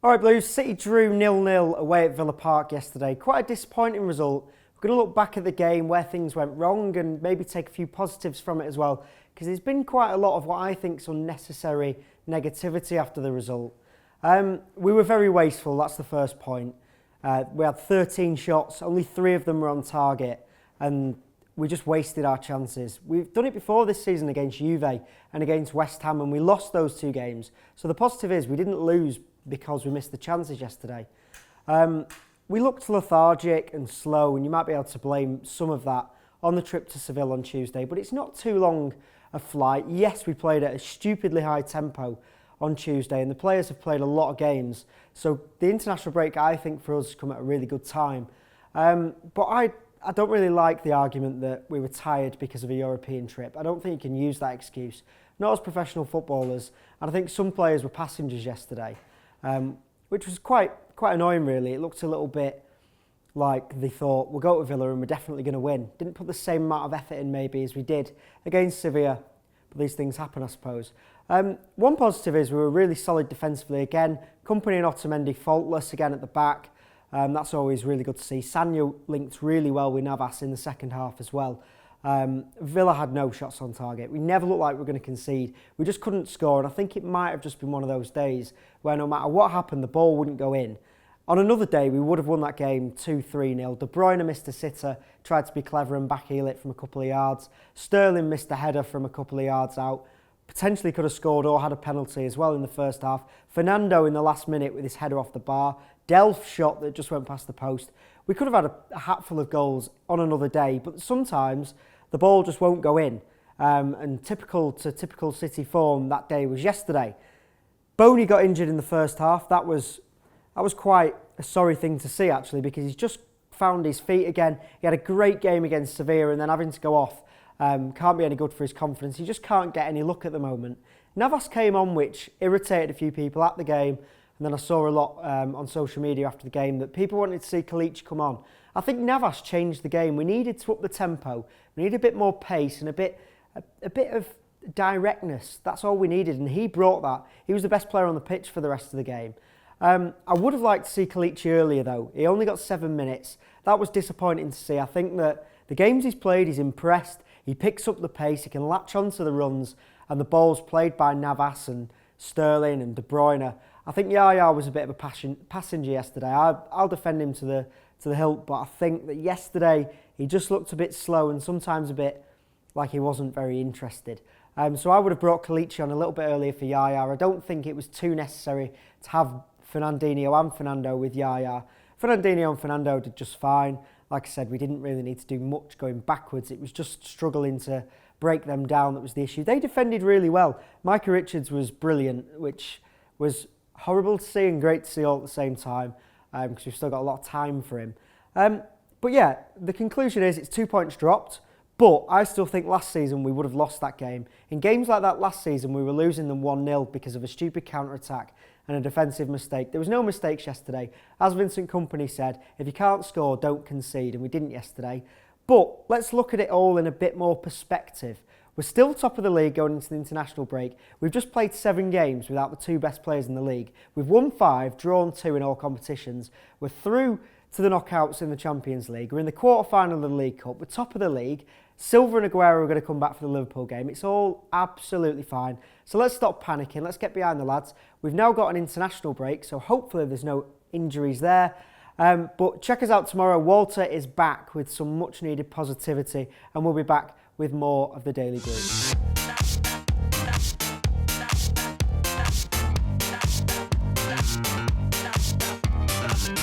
All right, Blues, City drew 0-0 away at Villa Park yesterday. Quite a disappointing result. We're going to look back at the game, where things went wrong, and maybe take a few positives from it as well, because there's been quite a lot of what I think is unnecessary negativity after the result. We were very wasteful, that's the first point. We had 13 shots, only 3 of them were on target, and we just wasted our chances. We've done it before this season against Juve and against West Ham, and we lost those 2 games. So the positive is we didn't lose because we missed the chances yesterday. We looked lethargic and slow, and you might be able to blame some of that on the trip to Seville on Tuesday, but it's not too long a flight. Yes, we played at a stupidly high tempo on Tuesday, and the players have played a lot of games, so the international break, I think, for us has come at a really good time. But I don't really like the argument that we were tired because of a European trip. I don't think you can use that excuse, not as professional footballers, and I think some players were passengers yesterday. Which was quite annoying, really. It looked a little bit like they thought, we'll go to Villa and we're definitely going to win. Didn't put the same amount of effort in maybe as we did against Sevilla, but these things happen, I suppose. One positive is we were really solid defensively again. Kompany and Otamendi faultless again at the back. That's always really good to see. Sanyo linked really well with Navas in the second half as well. Villa had no shots on target. We never looked like we were going to concede. We just couldn't score, and I think it might have just been one of those days where no matter what happened, the ball wouldn't go in. On another day, we would have won that game 2-3-0. De Bruyne missed a sitter, tried to be clever and backheel it from a couple of yards. Sterling missed a header from a couple of yards out. Potentially could have scored or had a penalty as well in the first half. Fernando in the last minute with his header off the bar. Delph shot that just went past the post. We could have had a hatful of goals on another day, but sometimes the ball just won't go in. And typical City form that day was yesterday. Boney got injured in the first half. That was quite a sorry thing to see, actually, because he's just found his feet again. He had a great game against Sevilla, and then having to go off can't be any good for his confidence. He just can't get any luck at the moment. Navas came on, which irritated a few people at the game, and then I saw a lot on social media after the game that people wanted to see Kalic come on. I think Navas changed the game. We needed to up the tempo. We needed a bit more pace and a bit of directness. That's all we needed, and he brought that. He was the best player on the pitch for the rest of the game. I would have liked to see Kalic earlier, though. He only got 7 minutes. That was disappointing to see. I think that the games he's played, he's impressed. He picks up the pace. He can latch onto the runs, and the balls played by Navas and Sterling and De Bruyne. I think Yaya was a bit of a passenger yesterday. I'll defend him to the hilt, but I think that yesterday he just looked a bit slow and sometimes a bit like he wasn't very interested. So I would have brought Kalic on a little bit earlier for Yaya. I don't think it was too necessary to have Fernandinho and Fernando with Yaya. Fernandinho and Fernando did just fine. Like I said, we didn't really need to do much going backwards. It was just struggling to break them down that was the issue. They defended really well. Micah Richards was brilliant, which was horrible to see and great to see all at the same time, because we've still got a lot of time for him. But yeah, the conclusion is it's 2 points dropped, but I still think last season we would have lost that game. In games like that last season, we were losing them 1-0 because of a stupid counter-attack and a defensive mistake. There was no mistakes yesterday. As Vincent Kompany said, if you can't score, don't concede, and we didn't yesterday. But let's look at it all in a bit more perspective. We're still top of the league going into the international break. We've just played 7 games without the 2 best players in the league. We've won 5, drawn 2 in all competitions. We're through to the knockouts in the Champions League. We're in the quarter-final of the League Cup. We're top of the league. Silva and Aguero are going to come back for the Liverpool game. It's all absolutely fine. So let's stop panicking. Let's get behind the lads. We've now got an international break, so hopefully there's no injuries there. But check us out tomorrow. Walter is back with some much-needed positivity, and we'll be back with more of the Daily Brew.